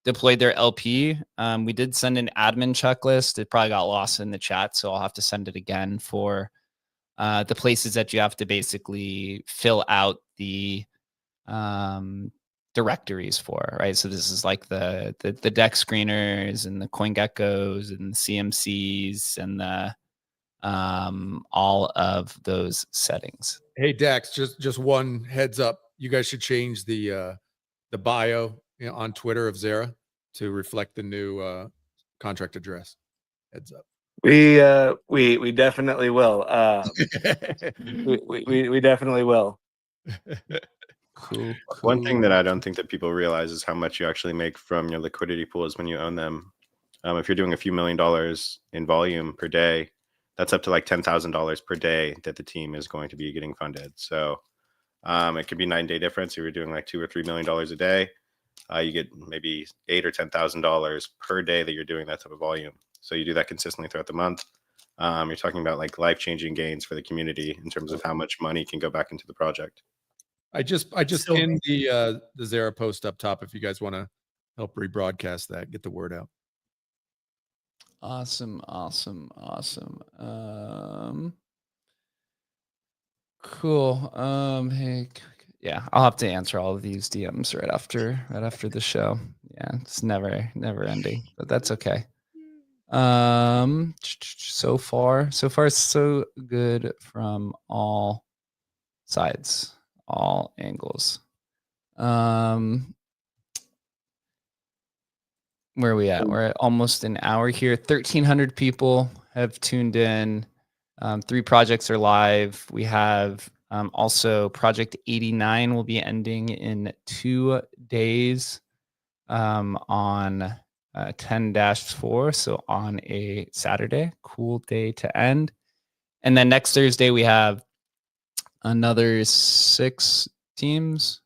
deployed their LP, we did send an admin checklist. It probably got lost in the chat, so I'll have to send it again for the places that you have to basically fill out the directories for, right? So this is like the deck screeners and the CoinGeckos and the CMCs and the all of those settings. Hey Dax, just one heads up. You guys should change the bio on Twitter of Zera to reflect the new contract address. Heads up. We definitely will. We definitely will. Cool. One thing that I don't think that people realize is how much you actually make from your liquidity pools when you own them. If you're doing a few $1 million in volume per day, that's up to like $10,000 per day that the team is going to be getting funded. So it could be 9-day difference. If you're doing like $2 or $3 million a day, you get maybe $8,000 or $10,000 per day that you're doing that type of volume. So you do that consistently throughout the month. You're talking about like life-changing gains for the community in terms of how much money can go back into the project. I just So pinned the Zera post up top if you guys want to help rebroadcast that, get the word out. Awesome. Cool. Hey, yeah, I'll have to answer all of these DMs right after the show. Yeah, it's never ending, but that's okay. So far so good from all sides, all angles. Where are we at? We're at almost an hour here. 1,300 people have tuned in. 3 projects are live. We have also Project 89 will be ending in 2 days on 10-4, so on a Saturday. Cool day to end. And then next Thursday, we have another 6 teams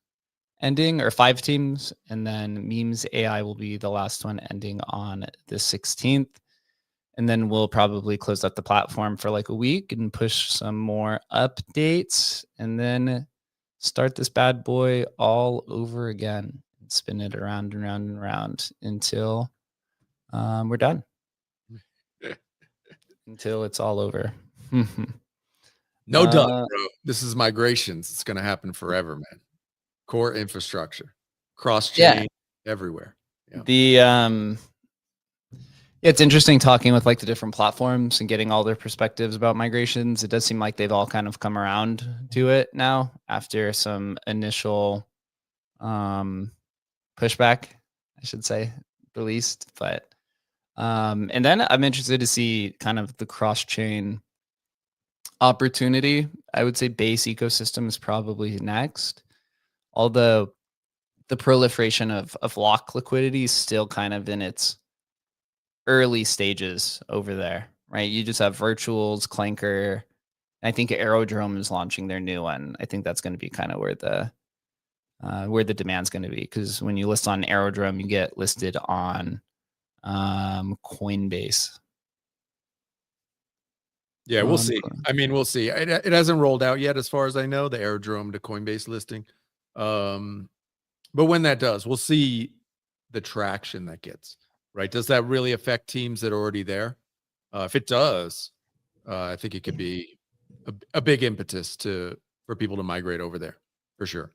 ending, or 5 teams, and then Memes AI will be the last one ending on the 16th. And then we'll probably close up the platform for like a week and push some more updates, and then start this bad boy all over again and spin it around and round and round until we're done. Until it's all over. No done, bro. This is migrations. It's going to happen forever, man. Core infrastructure, cross-chain, everywhere. Yeah. It's interesting talking with like the different platforms and getting all their perspectives about migrations. It does seem like they've all kind of come around to it now after some initial pushback, I should say. released, but and then I'm interested to see kind of the cross-chain opportunity. I would say base ecosystem is probably next, although the proliferation of lock liquidity is still kind of in its early stages over there, right? You just have virtuals, Clanker. I think Aerodrome is launching their new one. I think that's going to be kind of where the demand's going to be, because when you list on Aerodrome, you get listed on Coinbase. Yeah, we'll see. I mean, we'll see. It hasn't rolled out yet, as far as I know, the Aerodrome to Coinbase listing. But when that does, we'll see the traction that gets, right? Does that really affect teams that are already there? If it does, I think it could be a big impetus for people to migrate over there, for sure.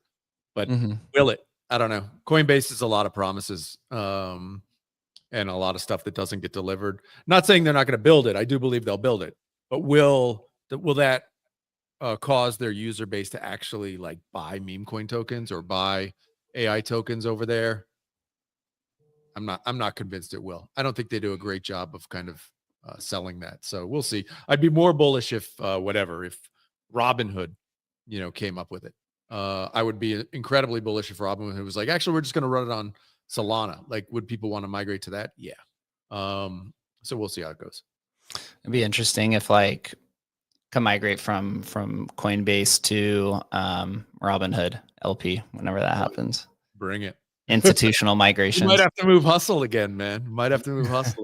But will it? I don't know. Coinbase is a lot of promises and a lot of stuff that doesn't get delivered. Not saying they're not going to build it. I do believe they'll build it. But will that cause their user base to actually like buy meme coin tokens or buy AI tokens over there? I'm not convinced it will. I don't think they do a great job of kind of selling that. So we'll see. I'd be more bullish if Robinhood, came up with it. I would be incredibly bullish if Robinhood was like, actually, we're just going to run it on Solana. Like, would people want to migrate to that? Yeah. So we'll see how it goes. It'd be interesting if can migrate from Coinbase to Robinhood LP whenever that happens. Bring it. Institutional migration. You might have to move Hustle again, man. Who knows?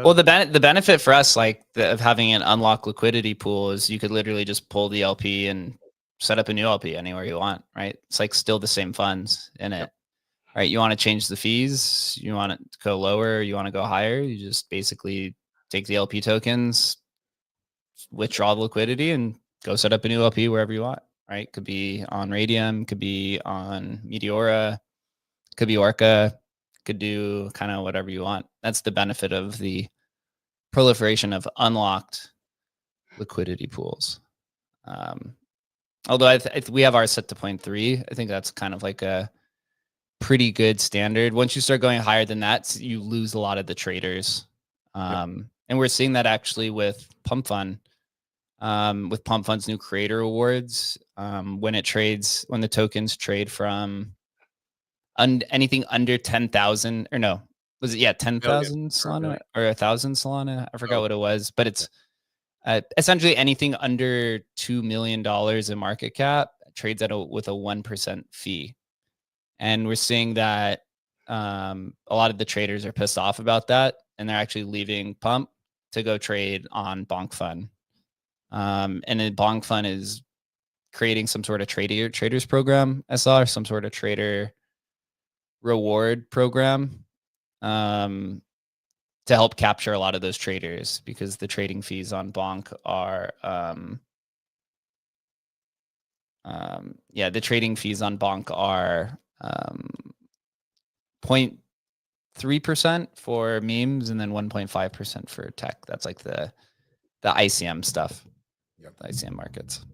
Well, the benefit for us, of having an unlocked liquidity pool, is you could literally just pull the LP and set up a new LP anywhere you want, right? It's still the same funds in it, right? You want to change the fees, you want it to go lower, you want to go higher, you just basically take the LP tokens, withdraw the liquidity, and go set up a new LP wherever you want, right? Could be on Radium, could be on Meteora, could be Orca, could do kind of whatever you want. That's the benefit of the proliferation of unlocked liquidity pools. Although we have ours set to 0.3, I think that's kind of like a pretty good standard. Once you start going higher than that, you lose a lot of the traders. And we're seeing that actually with Pump Fund. With Pump Fund's new creator awards, when the tokens trade from anything under 10,000, or no, was it 10,000 Solana or 1,000 Solana? I forgot what it was, but it's essentially anything under $2 million in market cap trades with a 1% fee. And we're seeing that a lot of the traders are pissed off about that, and they're actually leaving Pump to go trade on Bonk Fund. And then Bonk Fund is creating some sort of traders program, I saw, or some sort of trader reward program to help capture a lot of those traders, because the trading fees on Bonk are the trading fees on Bonk are 0.3% for memes and then 1.5% for tech. That's like the ICM stuff. Yep. The ICM markets.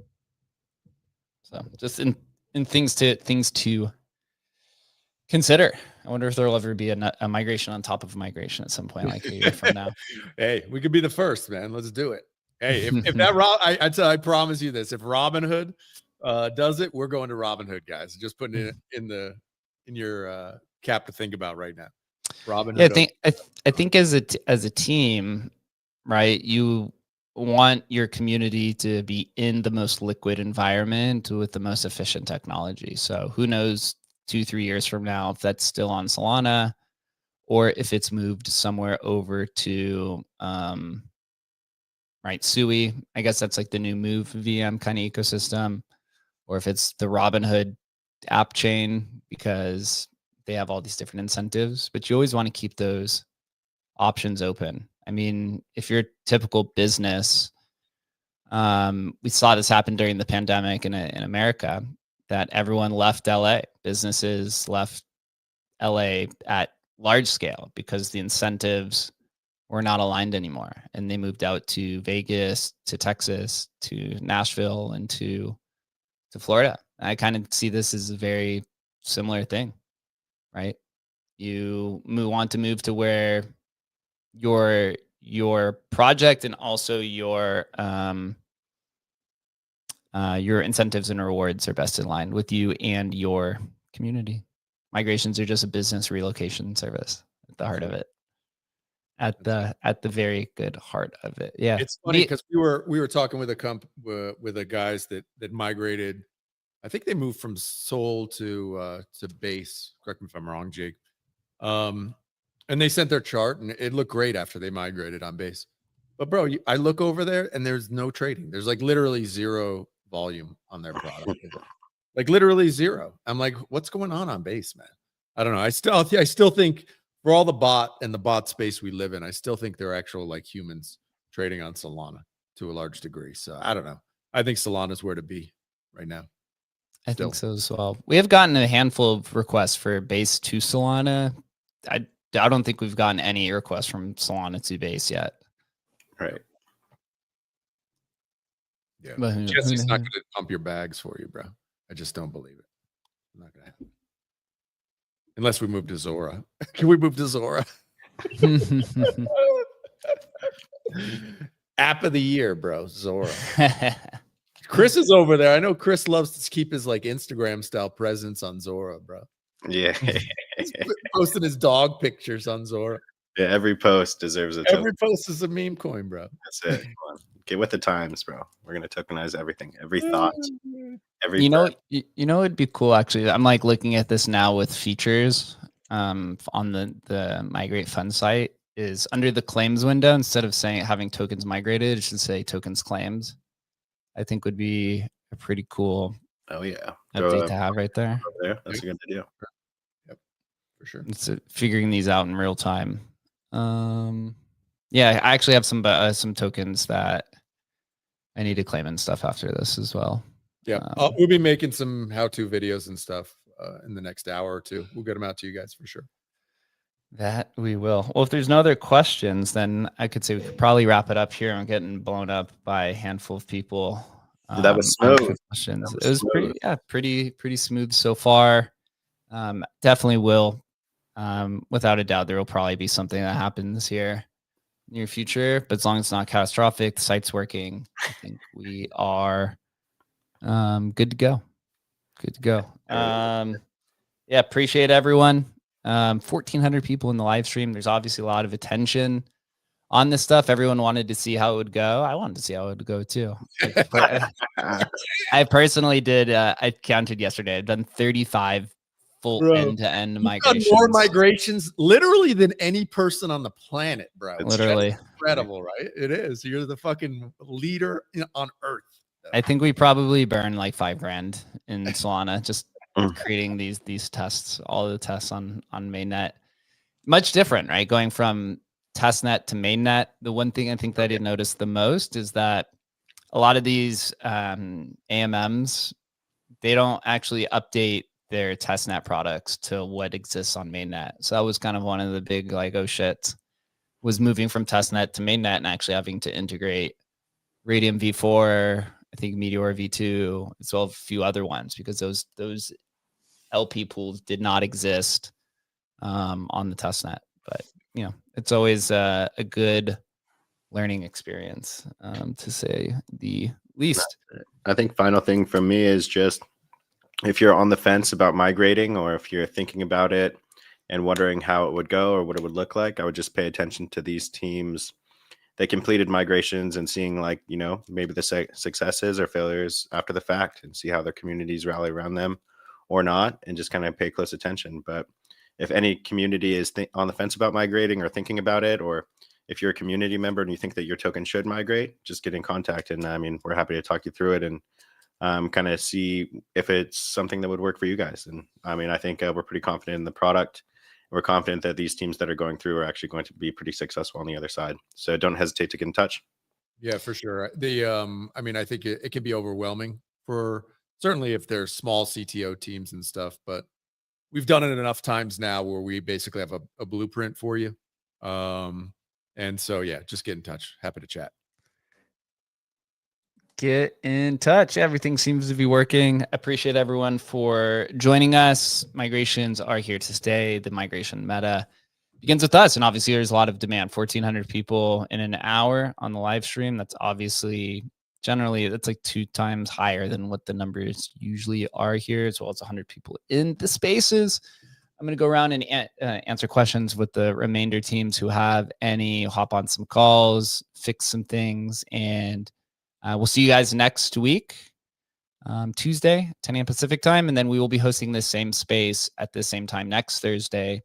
So just in things to consider. I wonder if there will ever be a migration on top of migration at some point, like a year from now. Hey, we could be the first, man. Let's do it. Hey, if that I promise you this: if Robinhood does it, we're going to Robinhood, guys. Just putting it in your cap to think about right now. Robinhood. Yeah, I think as a team, right? You want your community to be in the most liquid environment with the most efficient technology. So who knows 2-3 years from now if that's still on Solana, or if it's moved somewhere over to Sui. I guess that's like the new Move VM kind of ecosystem, or if it's the Robinhood app chain, because they have all these different incentives. But you always want to keep those options open. I mean, if you're a typical business, we saw this happen during the pandemic in America, that everyone left LA. Businesses left LA at large scale because the incentives were not aligned anymore. And they moved out to Vegas, to Texas, to Nashville, and to Florida. I kind of see this as a very similar thing, right? you want to move to where your project and also your incentives and rewards are best in line with you and your community. Migrations are just a business relocation service at the heart of it. At the very good heart of it. Yeah. It's funny because we were talking with with the guys that migrated. I think they moved from Sol to Base. Correct me if I'm wrong, Jake. And they sent their chart, and it looked great after they migrated on Base. But bro, I look over there, and there's no trading. There's like literally zero volume on their product, like literally zero. I'm like, what's going on Base, man? I don't know. I still think for all the bot and the bot space we live in, I still think they're actual like humans trading on Solana to a large degree. So I don't know. I think Solana's where to be right now. I think so as well. We have gotten a handful of requests for Base to Solana. I don't think we've gotten any requests from Solana to Base yet. Right. Yeah. But Jesse's not going to pump your bags for you, bro. I just don't believe it. Not going to happen. Unless we move to Zora. Can we move to Zora? App of the year, bro. Zora. Chris is over there. I know Chris loves to keep his like Instagram style presence on Zora, bro. Yeah. He's posting his dog pictures on Zora. Yeah, every post deserves a token. Every post is a meme coin, bro. That's it. Come on. Get with the times, bro. We're gonna tokenize everything, every thought, every. You know, it'd be cool actually. I'm like looking at this now with features on the Migrate Fund site. Is under the claims window, instead of saying having tokens migrated, it should say tokens claims. I think would be a pretty cool update to have right there. That's a good idea. Yep, for sure. It's figuring these out in real time. Yeah, I actually have some tokens that I need to claim and stuff after this as well. Yeah, we'll be making some how-to videos and stuff in the next hour or two. We'll get them out to you guys for sure. That we will. Well, if there's no other questions, then I could say we could probably wrap it up here. I'm getting blown up by a handful of people. That was smooth. Questions. It was pretty smooth so far. Definitely will. Without a doubt, there will probably be something that happens here near future, but as long as it's not catastrophic, the site's working, I think we are good to go. Good to go. Yeah, appreciate everyone. 1,400 people in the live stream. There's obviously a lot of attention on this stuff. Everyone wanted to see how it would go. I wanted to see how it would go too. I personally did. I counted yesterday. I've done 35 full end-to-end migrations. More migrations, literally, than any person on the planet, bro. Literally, that's incredible, right? It is. You're the fucking leader on Earth. I think we probably burned like $5,000 in Solana just creating these tests, all the tests on mainnet. Much different, right? Going from testnet to mainnet. The one thing I think that I did notice the most is that a lot of these AMMs, they don't actually update their testnet products to what exists on mainnet. So that was kind of one of the big like, oh shit, was moving from testnet to mainnet and actually having to integrate Radium V4, I think Meteor V2, as well as a few other ones, because those LP pools did not exist on the testnet. But you know, it's always a good learning experience, to say the least. I think final thing from me is just, if you're on the fence about migrating, or if you're thinking about it and wondering how it would go or what it would look like, I would just pay attention to these teams that completed migrations and seeing, like, you know, maybe the successes or failures after the fact, and see how their communities rally around them or not, and just kind of pay close attention. But if any community is on the fence about migrating or thinking about it, or if you're a community member and you think that your token should migrate, just get in contact. And I mean, we're happy to talk you through it and kind of see if it's something that would work for you guys. And I mean, I think we're pretty confident in the product. We're confident that these teams that are going through are actually going to be pretty successful on the other side. So don't hesitate to get in touch. Yeah, for sure. I mean, I think it can be overwhelming for certainly if there's small CTO teams and stuff, but we've done it enough times now where we basically have a blueprint for you. And so, yeah, just get in touch. Happy to chat. get in touch. Everything seems to be working. Appreciate everyone for joining us. Migrations are here to stay. The migration meta begins with us. And obviously there's a lot of demand, 1,400 people in an hour on the live stream. That's obviously generally that's like 2 times higher than what the numbers usually are here, as well as 100 people in the spaces. I'm going to go around and answer questions with the remainder teams who have any, hop on some calls, fix some things, and we'll see you guys next week, Tuesday, 10 a.m. Pacific time. And then we will be hosting this same space at the same time next Thursday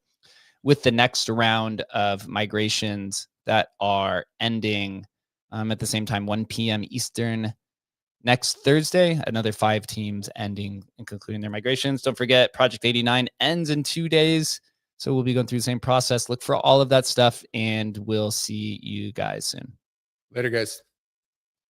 with the next round of migrations that are ending at the same time, 1 p.m. Eastern next Thursday. Another 5 teams ending and concluding their migrations. Don't forget, Project 89 ends in 2 days. So we'll be going through the same process. Look for all of that stuff, and we'll see you guys soon. Later, guys.